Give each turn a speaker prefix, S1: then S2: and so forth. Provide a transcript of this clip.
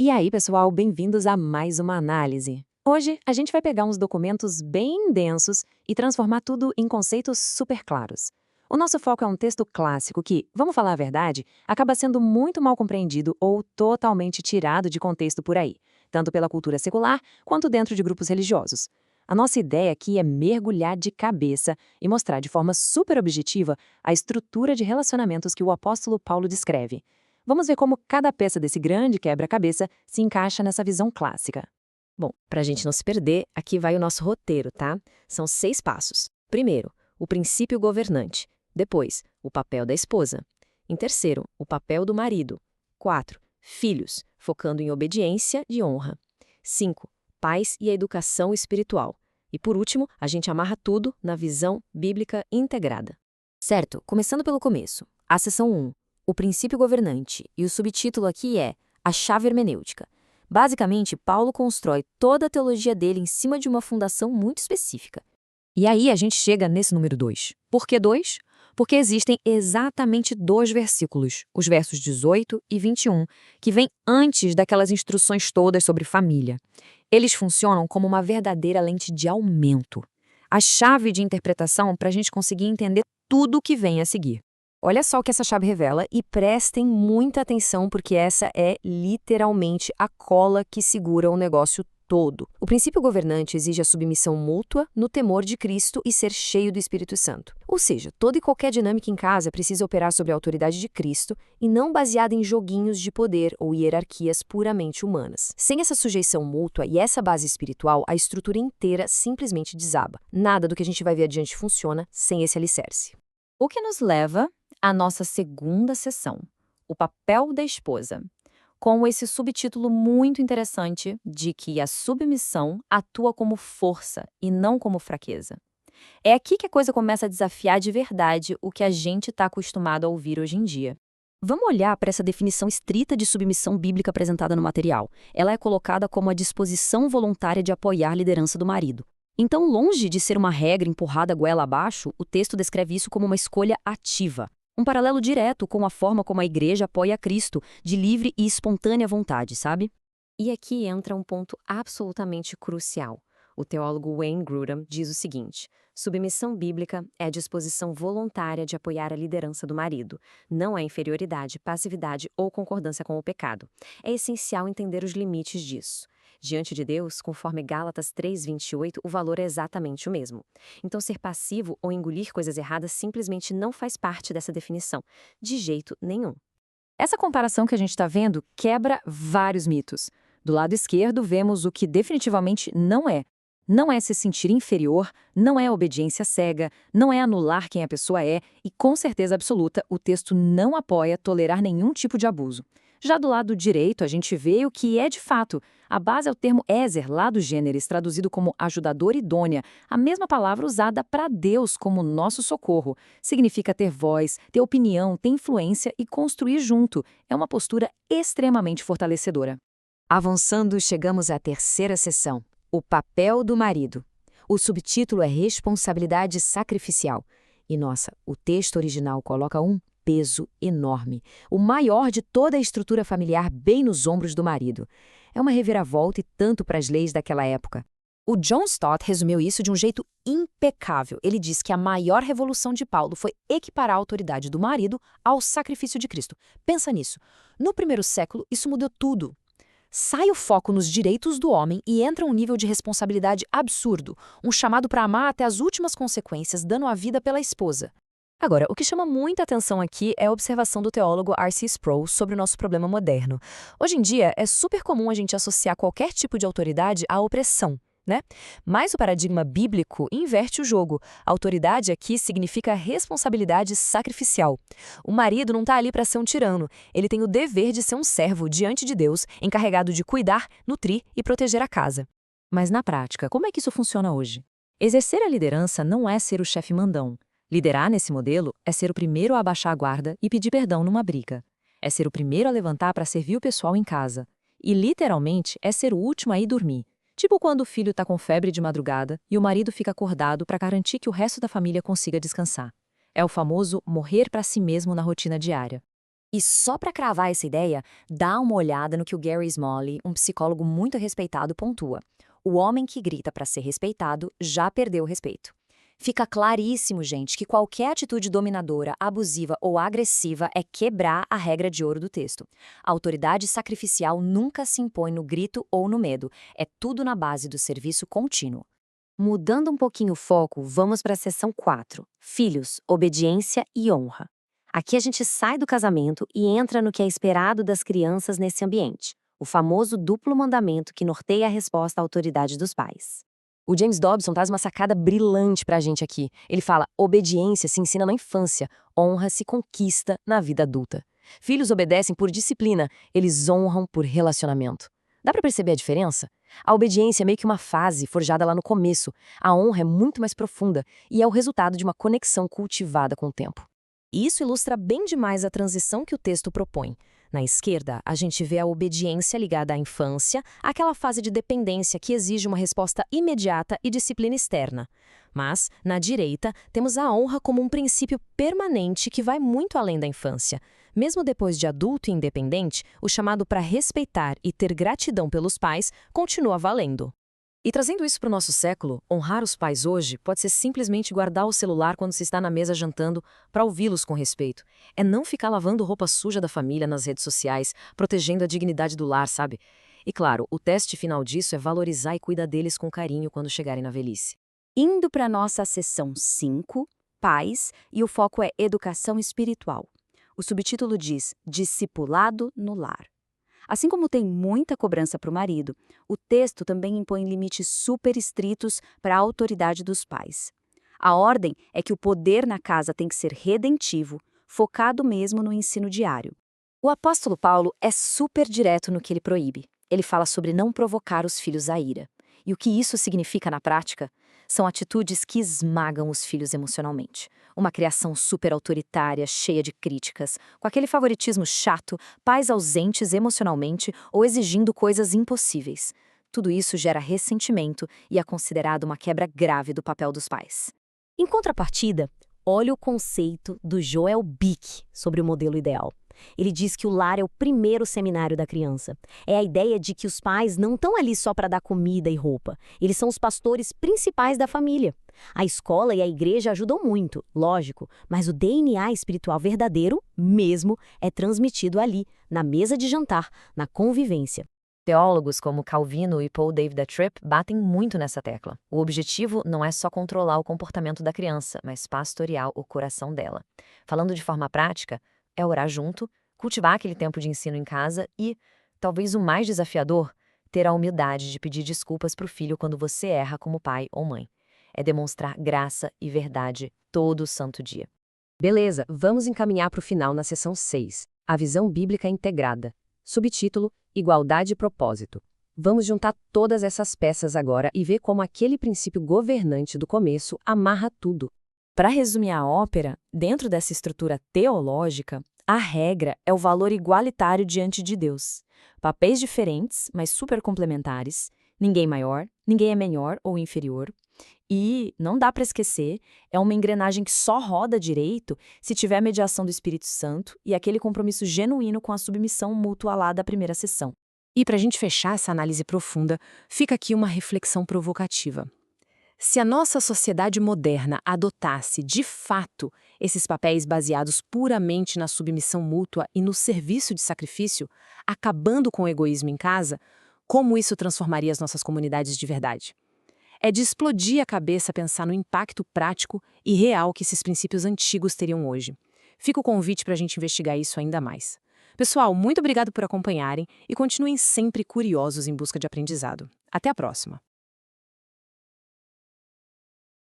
S1: E aí, pessoal, bem-vindos a mais uma análise. Hoje, a gente vai pegar uns documentos bem densos e transformar tudo em conceitos super claros. O nosso foco é um texto clássico que, vamos falar a verdade, acaba sendo muito mal compreendido ou totalmente tirado de contexto por aí, tanto pela cultura secular quanto dentro de grupos religiosos. A nossa ideia aqui é mergulhar de cabeça e mostrar de forma super objetiva a estrutura de relacionamentos que o apóstolo Paulo descreve. Vamos ver como cada peça desse grande quebra-cabeça se encaixa nessa visão clássica.
S2: Bom, para a gente não se perder, aqui vai o nosso roteiro, tá? São 6 passos. Primeiro, o princípio governante. Depois, o papel da esposa. Em terceiro, o papel do marido. 4, filhos, focando em obediência e honra. 5, pais e a educação espiritual. E por último, a gente amarra tudo na visão bíblica integrada. Certo, começando pelo começo. A seção 1, o princípio governante, e o subtítulo aqui é a chave hermenêutica. Basicamente, Paulo constrói toda a teologia dele em cima de uma fundação muito específica.
S1: E aí a gente chega nesse número 2. Por que 2? Porque existem exatamente 2 versículos, os versos 18 e 21, que vêm antes daquelas instruções todas sobre família. Eles funcionam como uma verdadeira lente de aumento. A chave de interpretação para a gente conseguir entender tudo o que vem a seguir. Olha só o que essa chave revela e prestem muita atenção porque essa é literalmente a cola que segura o negócio todo. O princípio governante exige a submissão mútua no temor de Cristo e ser cheio do Espírito Santo. Ou seja, toda e qualquer dinâmica em casa precisa operar sob a autoridade de Cristo e não baseada em joguinhos de poder ou hierarquias puramente humanas. Sem essa sujeição mútua e essa base espiritual, a estrutura inteira simplesmente desaba. Nada do que a gente vai ver adiante funciona sem esse alicerce.
S2: O que nos leva à nossa segunda sessão, o papel da esposa, com esse subtítulo muito interessante de que a submissão atua como força e não como fraqueza. É aqui que a coisa começa a desafiar de verdade o que a gente está acostumado a ouvir hoje em dia. Vamos olhar para essa definição estrita de submissão bíblica apresentada no material. Ela é colocada como a disposição voluntária de apoiar a liderança do marido. Então, longe de ser uma regra empurrada goela abaixo, o texto descreve isso como uma escolha ativa. Um paralelo direto com a forma como a igreja apoia Cristo, de livre e espontânea vontade, sabe? E aqui entra um ponto absolutamente crucial. O teólogo Wayne Grudem diz o seguinte: submissão bíblica é a disposição voluntária de apoiar a liderança do marido. Não é inferioridade, passividade ou concordância com o pecado. É essencial entender os limites disso. Diante de Deus, conforme Gálatas 3:28, o valor é exatamente o mesmo. Então, ser passivo ou engolir coisas erradas simplesmente não faz parte dessa definição, de jeito nenhum.
S1: Essa comparação que a gente está vendo quebra vários mitos. Do lado esquerdo, vemos o que definitivamente não é. Não é se sentir inferior, não é obediência cega, não é anular quem a pessoa é e, com certeza absoluta, o texto não apoia tolerar nenhum tipo de abuso. Já do lado direito, a gente vê o que é de fato. A base é o termo Ezer, lá do Gênesis, traduzido como ajudador idônea, a mesma palavra usada para Deus como nosso socorro. Significa ter voz, ter opinião, ter influência e construir junto. É uma postura extremamente fortalecedora. Avançando, chegamos à terceira sessão, o papel do marido. O subtítulo é Responsabilidade Sacrificial. E nossa, o texto original coloca um peso enorme, o maior de toda a estrutura familiar bem nos ombros do marido. É uma reviravolta e tanto para as leis daquela época. O John Stott resumiu isso de um jeito impecável. Ele diz que a maior revolução de Paulo foi equiparar a autoridade do marido ao sacrifício de Cristo. Pensa nisso. No primeiro século, isso mudou tudo. Sai o foco nos direitos do homem e entra um nível de responsabilidade absurdo, um chamado para amar até as últimas consequências, dando a vida pela esposa. Agora, o que chama muita atenção aqui é a observação do teólogo R.C. Sproul sobre o nosso problema moderno. Hoje em dia, é super comum a gente associar qualquer tipo de autoridade à opressão, né? Mas o paradigma bíblico inverte o jogo. A autoridade aqui significa responsabilidade sacrificial. O marido não está ali para ser um tirano. Ele tem o dever de ser um servo diante de Deus, encarregado de cuidar, nutrir e proteger a casa. Mas na prática, como é que isso funciona hoje? Exercer a liderança não é ser o chefe mandão. Liderar nesse modelo é ser o primeiro a abaixar a guarda e pedir perdão numa briga. É ser o primeiro a levantar para servir o pessoal em casa. E, literalmente, é ser o último a ir dormir. Tipo quando o filho está com febre de madrugada e o marido fica acordado para garantir que o resto da família consiga descansar. É o famoso morrer para si mesmo na rotina diária.
S2: E só para cravar essa ideia, dá uma olhada no que o Gary Smalley, um psicólogo muito respeitado, pontua. O homem que grita para ser respeitado já perdeu o respeito. Fica claríssimo, gente, que qualquer atitude dominadora, abusiva ou agressiva é quebrar a regra de ouro do texto. A autoridade sacrificial nunca se impõe no grito ou no medo, é tudo na base do serviço contínuo. Mudando um pouquinho o foco, vamos para a seção 4, filhos, obediência e honra. Aqui a gente sai do casamento e entra no que é esperado das crianças nesse ambiente, o famoso duplo mandamento que norteia a resposta à autoridade dos pais. O James Dobson traz uma sacada brilhante pra gente aqui. Ele fala: obediência se ensina na infância, honra se conquista na vida adulta. Filhos obedecem por disciplina, eles honram por relacionamento. Dá pra perceber a diferença? A obediência é meio que uma fase forjada lá no começo. A honra é muito mais profunda e é o resultado de uma conexão cultivada com o tempo. E isso ilustra bem demais a transição que o texto propõe. Na esquerda, a gente vê a obediência ligada à infância, aquela fase de dependência que exige uma resposta imediata e disciplina externa. Mas, na direita, temos a honra como um princípio permanente que vai muito além da infância. Mesmo depois de adulto e independente, o chamado para respeitar e ter gratidão pelos pais continua valendo. E trazendo isso para o nosso século, honrar os pais hoje pode ser simplesmente guardar o celular quando se está na mesa jantando para ouvi-los com respeito. É não ficar lavando roupa suja da família nas redes sociais, protegendo a dignidade do lar, sabe? E claro, o teste final disso é valorizar e cuidar deles com carinho quando chegarem na velhice. Indo para a nossa seção 5, pais, e o foco é educação espiritual. O subtítulo diz Discipulado no lar. Assim como tem muita cobrança para o marido, o texto também impõe limites super estritos para a autoridade dos pais. A ordem é que o poder na casa tem que ser redentivo, focado mesmo no ensino diário. O apóstolo Paulo é super direto no que ele proíbe. Ele fala sobre não provocar os filhos à ira. E o que isso significa na prática? São atitudes que esmagam os filhos emocionalmente. Uma criação super autoritária, cheia de críticas, com aquele favoritismo chato, pais ausentes emocionalmente ou exigindo coisas impossíveis. Tudo isso gera ressentimento e é considerado uma quebra grave do papel dos pais. Em contrapartida, olha o conceito do Joel Bick sobre o modelo ideal. Ele diz que o lar é o primeiro seminário da criança. É a ideia de que os pais não estão ali só para dar comida e roupa. Eles são os pastores principais da família. A escola e a igreja ajudam muito, lógico, mas o DNA espiritual verdadeiro, mesmo, é transmitido ali, na mesa de jantar, na convivência. Teólogos como Calvino e Paul David Tripp batem muito nessa tecla. O objetivo não é só controlar o comportamento da criança, mas pastorear o coração dela. Falando de forma prática, é orar junto, cultivar aquele tempo de ensino em casa e, talvez o mais desafiador, ter a humildade de pedir desculpas para o filho quando você erra como pai ou mãe. É demonstrar graça e verdade todo santo dia. Beleza, vamos encaminhar para o final na seção 6, a visão bíblica integrada. Subtítulo, Igualdade e Propósito. Vamos juntar todas essas peças agora e ver como aquele princípio governante do começo amarra tudo. Para resumir a ópera, dentro dessa estrutura teológica, a regra é o valor igualitário diante de Deus. Papéis diferentes, mas super complementares. Ninguém maior, ninguém é melhor ou inferior. E, não dá para esquecer, é uma engrenagem que só roda direito se tiver a mediação do Espírito Santo e aquele compromisso genuíno com a submissão mútua lá da primeira sessão. E para a gente fechar essa análise profunda, fica aqui uma reflexão provocativa. Se a nossa sociedade moderna adotasse, de fato, esses papéis baseados puramente na submissão mútua e no serviço de sacrifício, acabando com o egoísmo em casa, como isso transformaria as nossas comunidades de verdade? É de explodir a cabeça pensar no impacto prático e real que esses princípios antigos teriam hoje. Fica o convite para a gente investigar isso ainda mais. Pessoal, muito obrigado por acompanharem e continuem sempre curiosos em busca de aprendizado. Até a próxima!